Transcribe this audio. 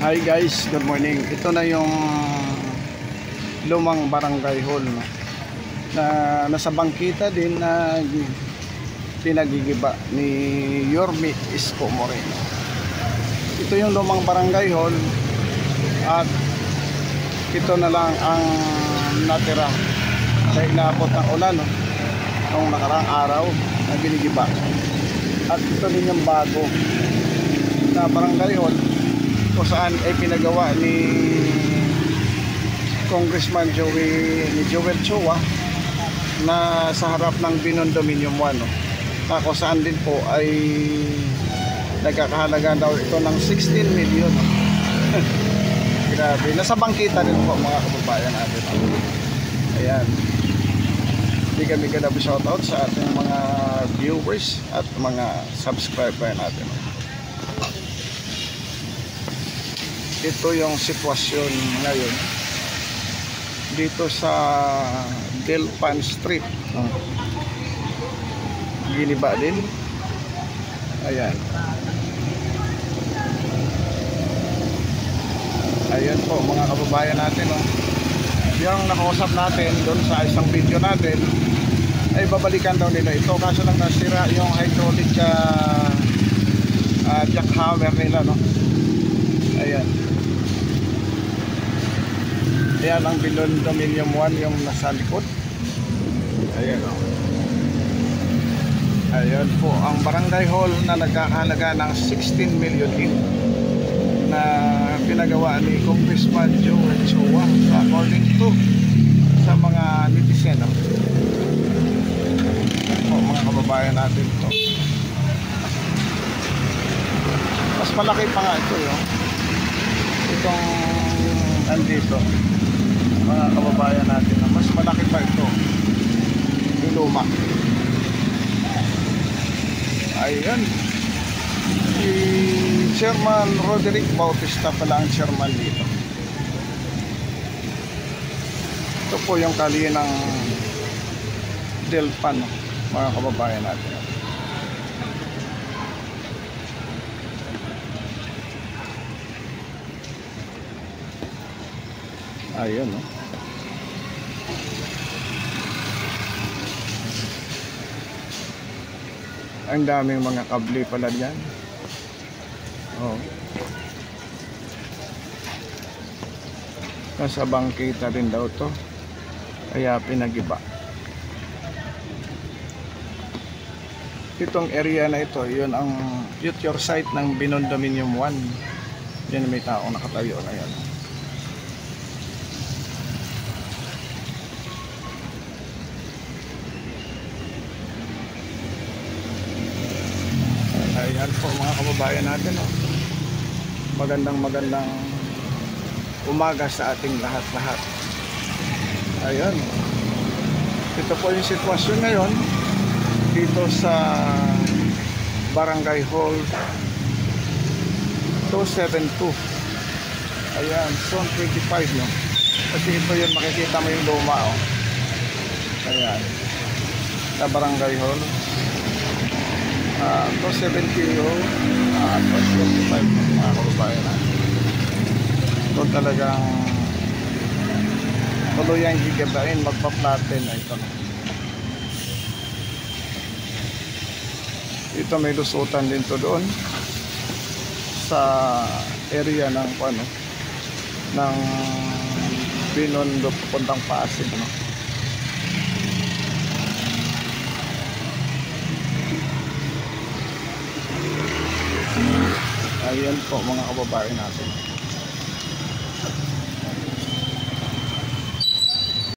Hi guys, good morning. Ito na yung lumang barangay hall, no? Na nasa bangkita din na pinagigiba ni Yorme Isko Moreno. Ito yung lumang barangay hall at ito na lang ang natira sa inaabot ng ulan, no? Noong nakaraang araw na ginigiba. At ito din yung bago na barangay hall kung saan ay pinagawa ni Congressman Joel Chua na sa harap ng Binondominium 1, no? Na kung saan din po ay nagkakahalaga daw ito ng 16 million. Grabe, nasa bangkita din po mga kababayan natin. Ayan, hindi kami ganap shoutout sa ating mga viewers at mga subscriber natin. Ito yung sitwasyon ngayon dito sa Delpan Street. Giniba din. Ayan. Ayan po mga kababayan natin, no? Yung nakausap natin doon sa isang video natin ay babalikan daw nila ito, kaso lang nasira yung hydraulic jackhammer nila, no? Ayan. Ayan ang Binondominium 1 yung nasa likod. Ayan, o. Ayan po ang barangay hall na nagkakahalaga ng 16 million din na pinagawa ni Congressman Joel Chua according to sa mga netizen, no? Ayan po mga kababayan natin to. Mas malaki pa nga ito, no? Itong andito mga kababayan natin, mas malaki pa ito yung luma. Ayun, si Chairman Roderick Bautista pala ang chairman dito. Ito po yung kali ng Delpan, mga kababayan natin. Ayun, no? Ang daming mga kable pala diyan. Oh. Nasa bangkita rin daw to, kaya pinagiba. Itong area na ito, yun ang future site ng Binondominium 1. Yan, may taong nakatayo na yan. Ayan po mga kababayan natin, oh. Magandang umaga sa ating lahat-lahat. Ayan, ito po yung sitwasyon ngayon dito sa Barangay Hall 272. Ayan, zone 25, no? Kasi ito yun, makikita mo yung luma, oh. Ayan, sa Barangay Hall 270 225 mga kababayan natin. Ito talagang tuluyang gigabain, magpa-flatten na ito. Ito may lusutan din to doon sa area ng ano, ng Binondo puntang Pasig, no? Ayan po mga kababayan natin.